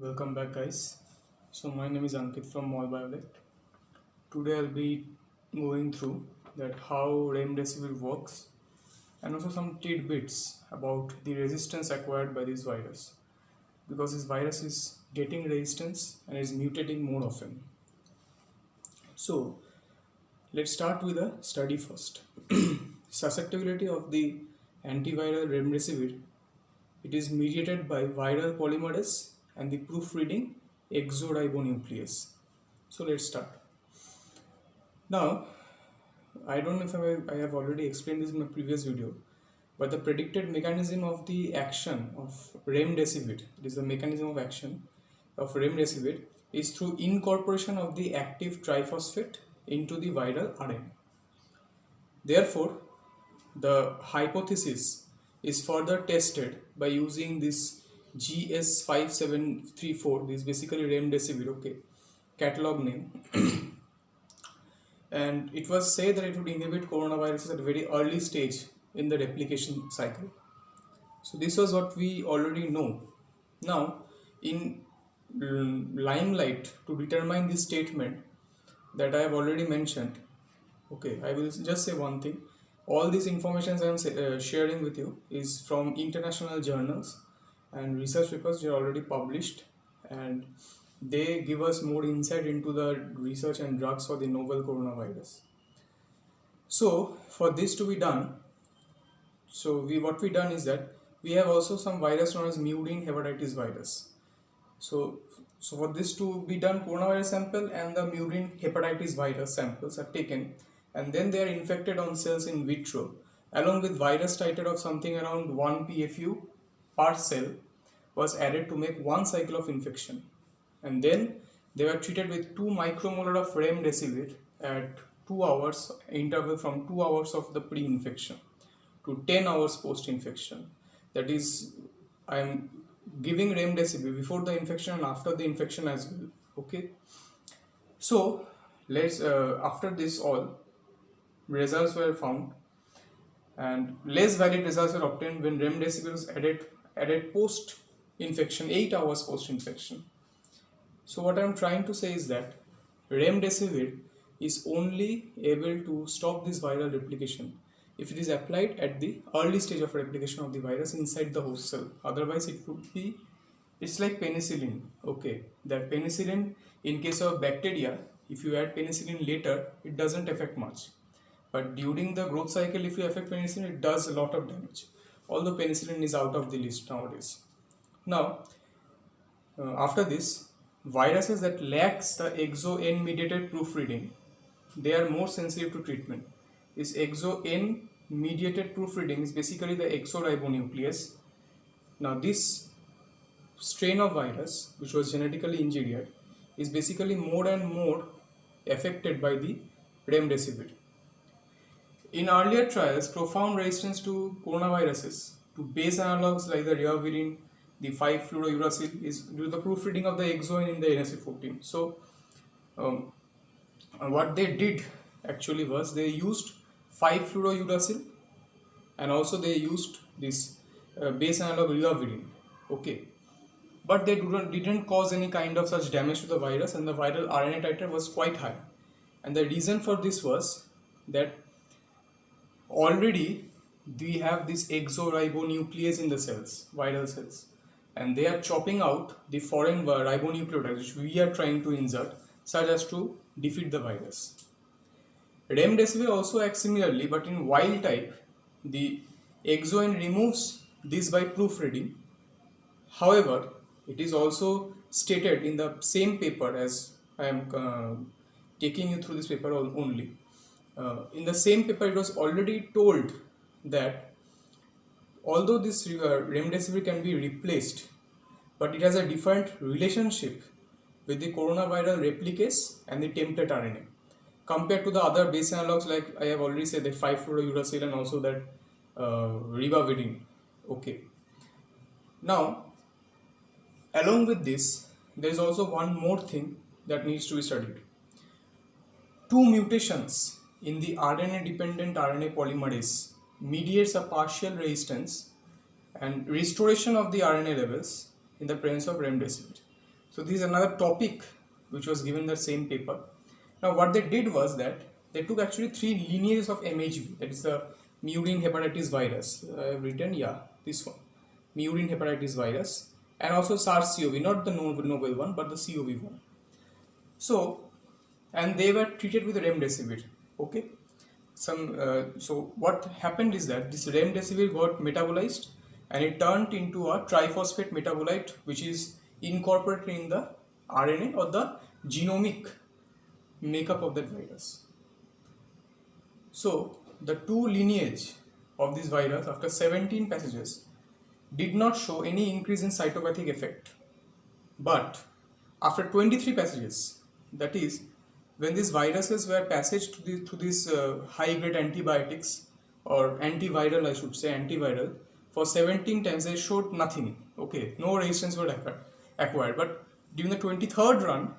Welcome back, guys. So my name is Ankit from Molbiolect. Today I'll be going through that how remdesivir works and also some tidbits about the resistance acquired by this virus, because this virus is getting resistance and is mutating more often. So let's start with a study first. Susceptibility of the antiviral remdesivir. It is mediated by viral polymerase and the proofreading exoribonuclease. So let's start. Now, I don't know if I have already explained this in my previous video, but the predicted mechanism of the action of remdesivir, it is the mechanism of action of remdesivir, is through incorporation of the active triphosphate into the viral RNA. Therefore, the hypothesis is further tested by using this GS5734, this is basically remdesivir, okay, catalog name. And it was said that it would inhibit coronaviruses at a very early stage in the replication cycle. So this was what we already know. Now, in limelight to determine this statement that I have already mentioned, okay, I will just say one thing. All these information I am sharing with you is from international journals and research papers which are already published, and they give us more insight into the research and drugs for the novel coronavirus. So for this to be done, what we done is that we have also some virus known as murine hepatitis virus. So for this to be done, coronavirus sample and the murine hepatitis virus samples are taken, and then they are infected on cells in vitro along with virus titer of something around 1 PFU per cell was added to make one cycle of infection, and then they were treated with 2 micromolar of remdesivir at 2 hours interval from 2 hours of the pre-infection to 10 hours post-infection. That is, I am giving remdesivir before the infection and after the infection as well. Okay, so let's after this all results were found, and less valid results were obtained when remdesivir was added post infection, 8 hours post infection. So what I am trying to say is that remdesivir is only able to stop this viral replication if it is applied at the early stage of replication of the virus inside the host cell. Otherwise it's like penicillin. Okay, that penicillin, in case of bacteria, if you add penicillin later, it doesn't affect much, but during the growth cycle, if you affect penicillin, it does a lot of damage, although penicillin is out of the list nowadays. Now, after this, viruses that lacks the exo-N mediated proofreading, they are more sensitive to treatment. This exo-N mediated proofreading is basically the exoribonuclease. Now, this strain of virus, which was genetically engineered, is basically more and more affected by the remdesivir. In earlier trials, profound resistance to coronaviruses to base analogs like the ribavirin, the 5-fluorouracil, is due to the proofreading of the exo-N in the NSA14. So, what they did actually was they used 5-fluorouracil and also they used this base analog ribavirin. Okay, but they didn't cause any kind of such damage to the virus, and the viral RNA titer was quite high. And the reason for this was that already we have this exoribonuclease in the cells, viral cells, and they are chopping out the foreign ribonucleotides which we are trying to insert such as to defeat the virus. Remdesivir also acts similarly, but in wild type, the exo-N removes this by proofreading. However, it is also stated in the same paper, as I am taking you through this paper only. In the same paper, it was already told that although this remdesivir can be replaced, but it has a different relationship with the coronaviral replicase and the template RNA compared to the other base analogs, like I have already said, the 5-fluorouracil and also that ribavirin. Okay. Now, along with this, there is also one more thing that needs to be studied. 2 mutations in the RNA-dependent RNA polymerase mediates a partial resistance and restoration of the RNA levels in the presence of remdesivir. So this is another topic which was given in the same paper. Now what they did was that they took actually 3 lineages of MHV, that is the murine hepatitis virus. I have written, yeah, this one, murine hepatitis virus, and also SARS-CoV, not the novel one, but the CoV one. So, and they were treated with remdesivir. Okay. So what happened is that this remdesivir got metabolized and it turned into a triphosphate metabolite, which is incorporated in the RNA or the genomic makeup of that virus. So the 2 lineage of this virus after 17 passages did not show any increase in cytopathic effect, but after 23 passages, that is when these viruses were passaged to these high grade antibiotics or antiviral, I should say antiviral, for 17 times they showed nothing. Okay, no resistance was acquired, but during the 23rd run,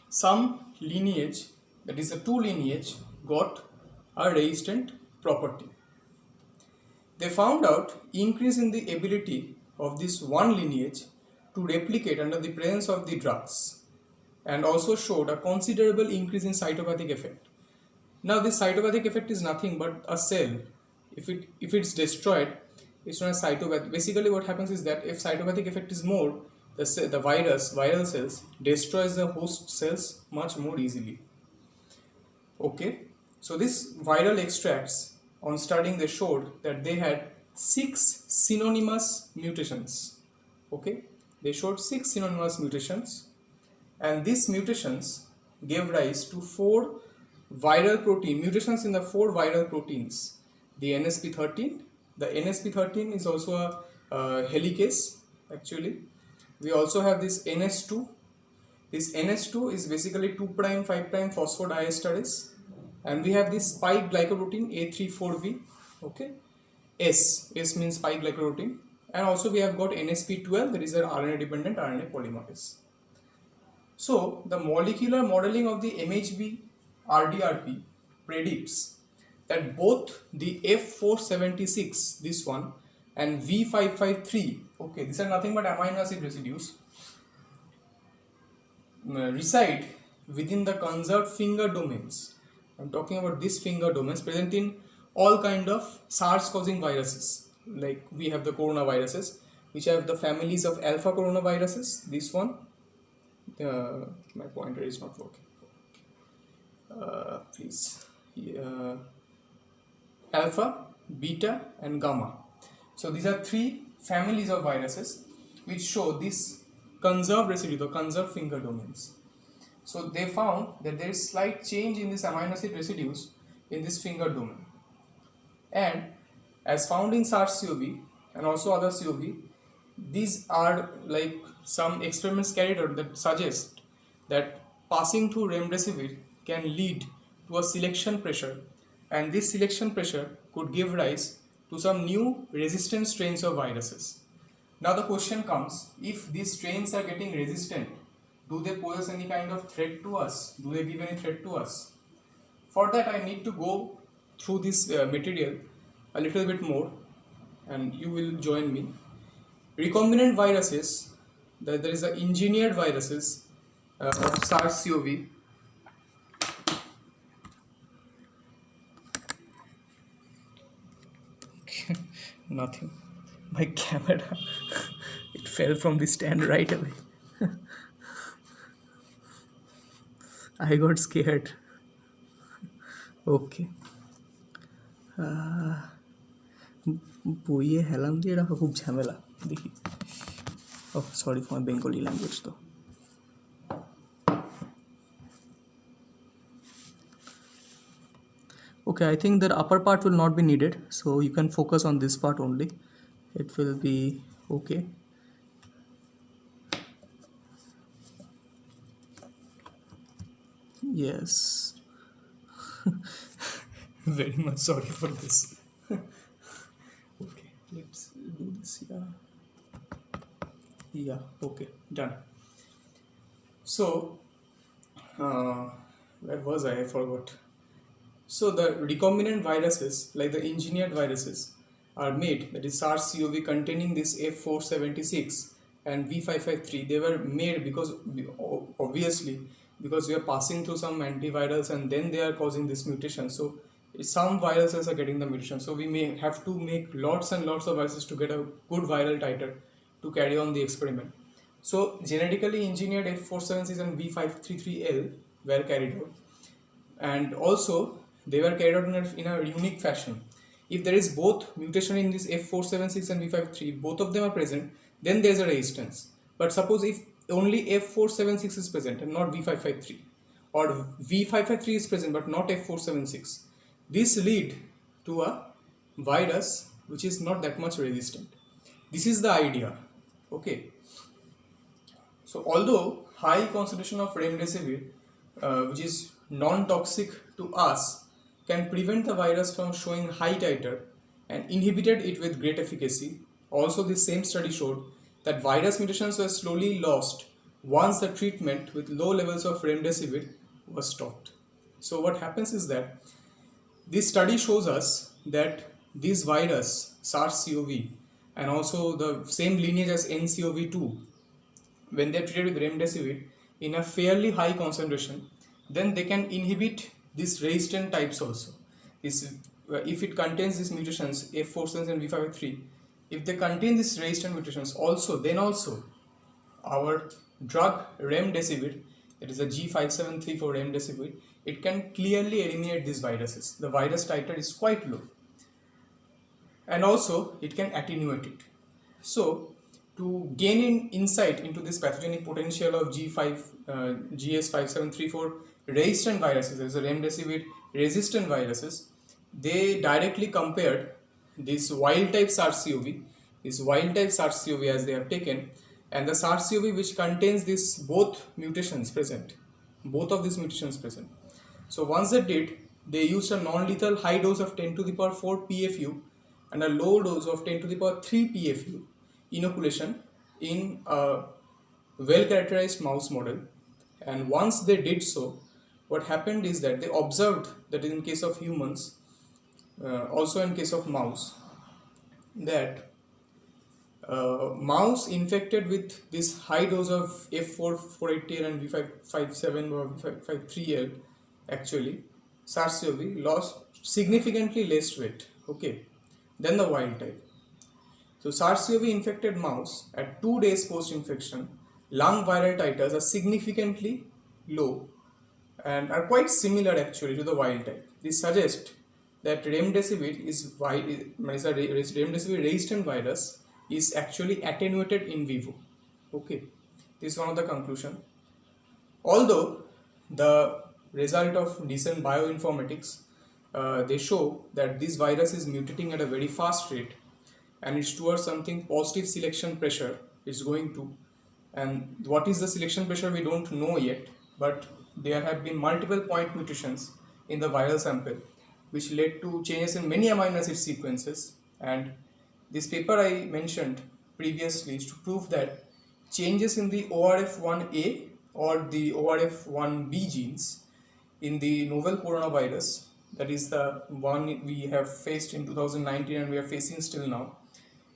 some lineage, that is the 2 lineage, got a resistant property. They found out increase in the ability of this 1 lineage to replicate under the presence of the drugs, and also showed a considerable increase in cytopathic effect. Now this cytopathic effect is nothing but a cell. If it's destroyed, it's not a cytopathic. Basically what happens is that if cytopathic effect is more, the viral cells destroys the host cells much more easily. Okay, so this viral extracts, on studying they showed that they had 6 synonymous mutations. Okay, they showed 6 synonymous mutations, and these mutations gave rise to 4 viral protein mutations in the 4 viral proteins. The NSP13, the NSP13 is also a helicase actually. We also have this NS2. This NS2 is basically 2' 5' phosphodiesterase, and we have this spike glycoprotein A34V. Okay, S means spike glycoprotein, and also we have got NSP12, that is an RNA dependent RNA polymerase. So the molecular modeling of the MHB RDRP predicts that both the F476, this one, and V553, okay, these are nothing but amino acid residues, reside within the conserved finger domains. I'm talking about these finger domains present in all kind of SARS causing viruses. Like we have the coronaviruses, which have the families of alpha coronaviruses, this one. My pointer is not working. Please. Alpha, beta, and gamma. So these are 3 families of viruses which show this conserved residue, the conserved finger domains. So they found that there is slight change in this amino acid residues in this finger domain. And as found in SARS-CoV and also other CoV, these are like some experiments carried out that suggest that passing through remdesivir can lead to a selection pressure, and this selection pressure could give rise to some new resistant strains of viruses. Now the question comes, if these strains are getting resistant, do they pose any kind of threat to us? Do they give any threat to us? For that I need to go through this material a little bit more, and you will join me. Recombinant viruses, there is the engineered viruses of SARS-CoV. Nothing. My camera, it fell from the stand right away. I got scared. Okay. বইয়ে হেলাম দিয়ে রাখা খুব ঝামেলা দেখি. Oh, sorry for my Bengali language though. Okay, I think the upper part will not be needed, so you can focus on this part only. It will be okay. Yes. Very much sorry for this. Okay, let's do this. Yeah, okay, done. So where was I forgot. So the recombinant viruses, like the engineered viruses, are made, that is SARS-CoV containing this F476, and V553, they were made because obviously because we are passing through some antivirals and then they are causing this mutation. So some viruses are getting the mutation, so we may have to make lots and lots of viruses to get a good viral titer to carry on the experiment. So genetically engineered F476 and V533L were carried out, and also they were carried out in a unique fashion. If there is both mutation in this F476 and V553, both of them are present, then there is a resistance. But suppose if only F476 is present and not V553, or V553 is present but not F476, this lead to a virus which is not that much resistant. This is the idea. Okay. So although high concentration of remdesivir, which is non-toxic to us, can prevent the virus from showing high titer and inhibited it with great efficacy, also this same study showed that virus mutations were slowly lost once the treatment with low levels of remdesivir was stopped. So what happens is that this study shows us that this virus, SARS-CoV, and also the same lineage as nCOV-2, when they are treated with remdesivir in a fairly high concentration, then they can inhibit these resistant types also. If it contains these mutations F476 and V553, if they contain these resistant mutations also, then also our drug remdesivir, that is a G5734 remdesivir, it can clearly eliminate these viruses. The virus titer is quite low, and also it can attenuate it. So to gain an insight into this pathogenic potential of GS5734 resistant viruses, as a remdesivir resistant viruses, they directly compared this wild type SARS-CoV, as they have taken, and the SARS-CoV which contains this both of these mutations present. So once they did, they used a non-lethal high dose of 10 to the power 4 PFU and a low dose of 10 to the power 3 PFU inoculation in a well-characterized mouse model. And once they did so, what happened is that they observed that in case of humans, also in case of mouse, that mouse infected with this high dose of F480L and V557 or V553L, actually SARS-CoV lost significantly less weight, okay, than the wild type. So SARS-CoV infected mouse at 2 days post-infection, lung viral titers are significantly low and are quite similar actually to the wild type. This suggests that remdesivir remdesivir resistant virus is actually attenuated in vivo. Okay, this is one of the conclusion. Although the result of decent bioinformatics, they show that this virus is mutating at a very fast rate, and it's towards something positive selection pressure it's going to. And what is the selection pressure we don't know yet, but there have been multiple point mutations in the viral sample which led to changes in many amino acid sequences. And this paper I mentioned previously is to prove that changes in the ORF1A or the ORF1B genes in the novel coronavirus, that is the one we have faced in 2019 and we are facing still now,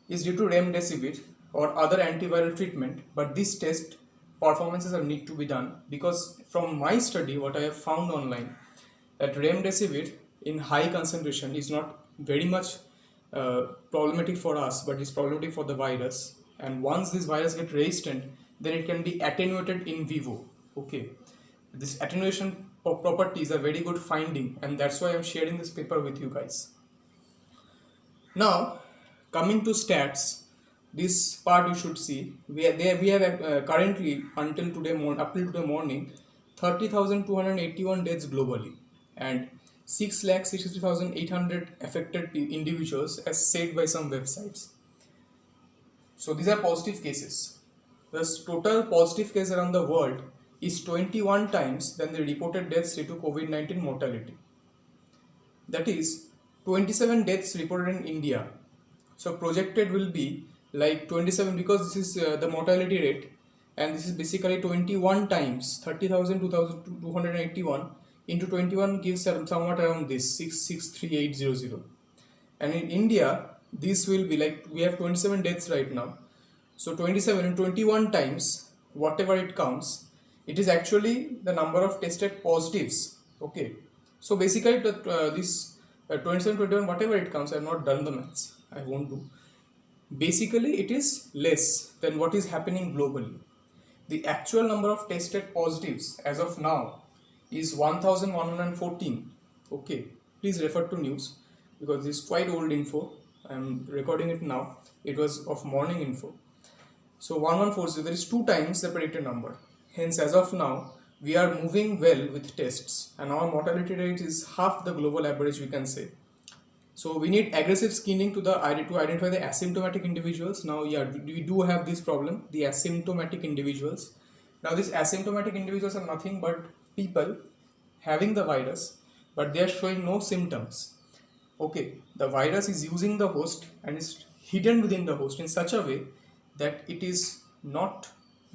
is due to remdesivir or other antiviral treatment. But this test performances are need to be done, because from my study what I have found online, that remdesivir in high concentration is not very much problematic for us, but is problematic for the virus. And once this virus gets resistant, then it can be attenuated in vivo. Okay, this attenuation properties are very good finding, and that's why I'm sharing this paper with you guys. Now coming to stats, this part you should see. We have currently up till today morning 30,281 deaths globally and 6,63,800 affected individuals, as said by some websites. So these are positive cases. The total positive case around the world is 21 times than the reported deaths due to COVID-19 mortality. That is 27 deaths reported in India. So projected will be like 27, because this is the mortality rate, and this is basically 21 times 30,281 into 21 gives somewhat around this 6,63800. And in India this will be like, we have 27 deaths right now, So 27 and 21 times whatever it comes, it is actually the number of tested positives. Okay, so basically this 27, 21, whatever it comes, I have not done the maths, I won't do. Basically it is less than what is happening globally. The actual number of tested positives as of now is 1114. Okay, please refer to news because this is quite old info. I am recording it now. It was of morning info. So 1140, there is 2 times the predicted number. Hence, as of now, we are moving well with tests and our mortality rate is half the global average, we can say. So we need aggressive screening to identify the asymptomatic individuals. Now, yeah, we do have this problem, the asymptomatic individuals. Now, these asymptomatic individuals are nothing but people having the virus, but they are showing no symptoms. Okay, the virus is using the host and is hidden within the host in such a way that it is not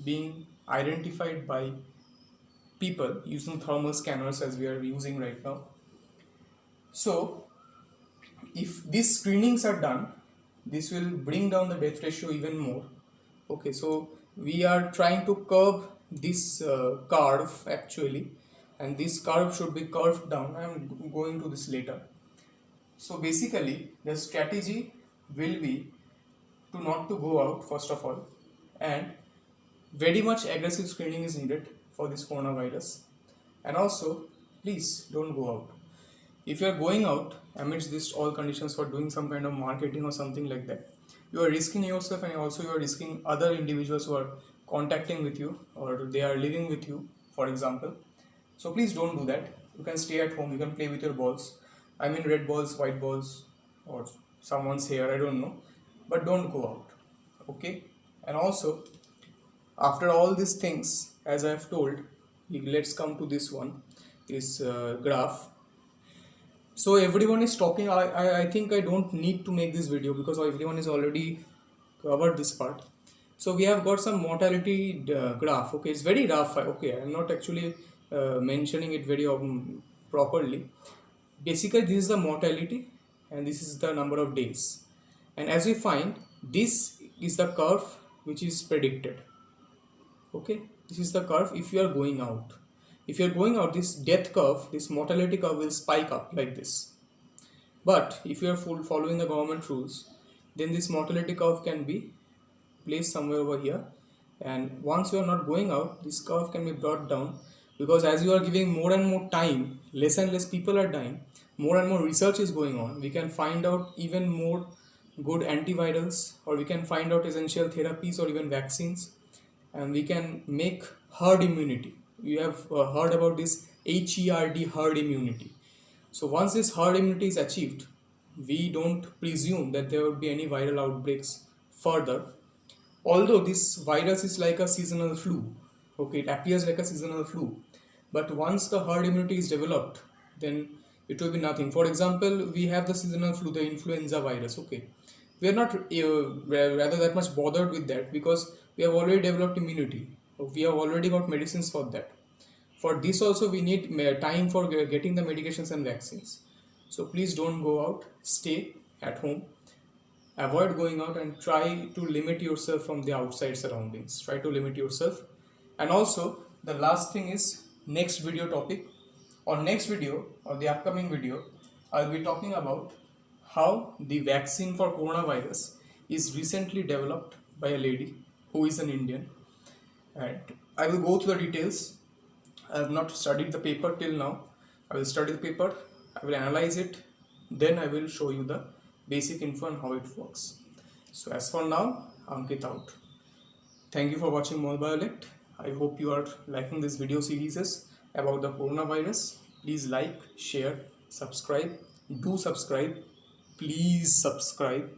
being identified by people using thermal scanners as we are using right now. So if these screenings are done, this will bring down the death ratio even more. Okay, so we are trying to curb this curve actually, and this curve should be curved down. I am going to this later. So basically the strategy will be to not to go out first of all, and very much aggressive screening is needed for this coronavirus. And also please don't go out. If you are going out amidst this all conditions for doing some kind of marketing or something like that, you are risking yourself and also you are risking other individuals who are contacting with you or they are living with you, for example. So please don't do that. You can stay at home, you can play with your balls. I mean red balls, white balls, or someone's hair, I don't know. But don't go out. Okay? And also, after all these things, as I have told, let's come to this one, this graph. So everyone is talking. I think I don't need to make this video because everyone has already covered this part. So we have got some mortality graph. Okay, it's very rough. Okay, I'm not actually mentioning it very properly. Basically, this is the mortality and this is the number of days. And as we find, this is the curve which is predicted. Okay, this is the curve if you are going out. If you are going out, this death curve, this mortality curve will spike up like this. But if you are following the government rules, then this mortality curve can be placed somewhere over here. And once you are not going out, this curve can be brought down, because as you are giving more and more time, less and less people are dying, more and more research is going on. We can find out even more good antivirals, or we can find out essential therapies or even vaccines, and we can make herd immunity. You have heard about this HERD, herd immunity. So once this herd immunity is achieved, we don't presume that there would be any viral outbreaks further. Although this virus is like a seasonal flu, okay, it appears like a seasonal flu, but once the herd immunity is developed, then it will be nothing. For example, we have the seasonal flu, the influenza virus, okay. We are not rather that much bothered with that because we have already developed immunity. We have already got medicines for that. For this also we need time for getting the medications and vaccines. So please don't go out, stay at home, avoid going out, and try to limit yourself from the outside surroundings. Try to limit yourself. And also the last thing is next video topic. On next video or the upcoming video, I'll be talking about how the vaccine for coronavirus is recently developed by a lady who is an Indian, and I will go through the details. I have not studied the paper till now. I will study the paper, I will analyze it, then I will show you the basic info on how it works. So as for now, Ankit out. Thank you for watching Molbiolect. I hope you are liking this video series about the coronavirus. Please like, share, subscribe. Do subscribe. Please subscribe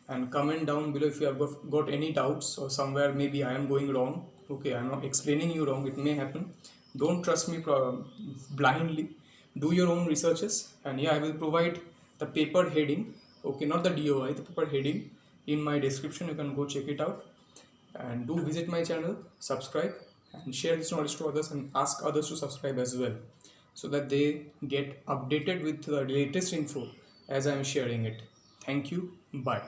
and comment down below if you have got any doubts or somewhere maybe I am going wrong. Okay, I am not explaining you wrong, it may happen. Don't trust me blindly. Do your own researches, and yeah, I will provide the paper heading, okay, not the DOI, the paper heading in my description. You can go check it out, and do visit my channel, subscribe and share this knowledge to others, and ask others to subscribe as well, so that they get updated with the latest info as I am sharing it. Thank you. Bye.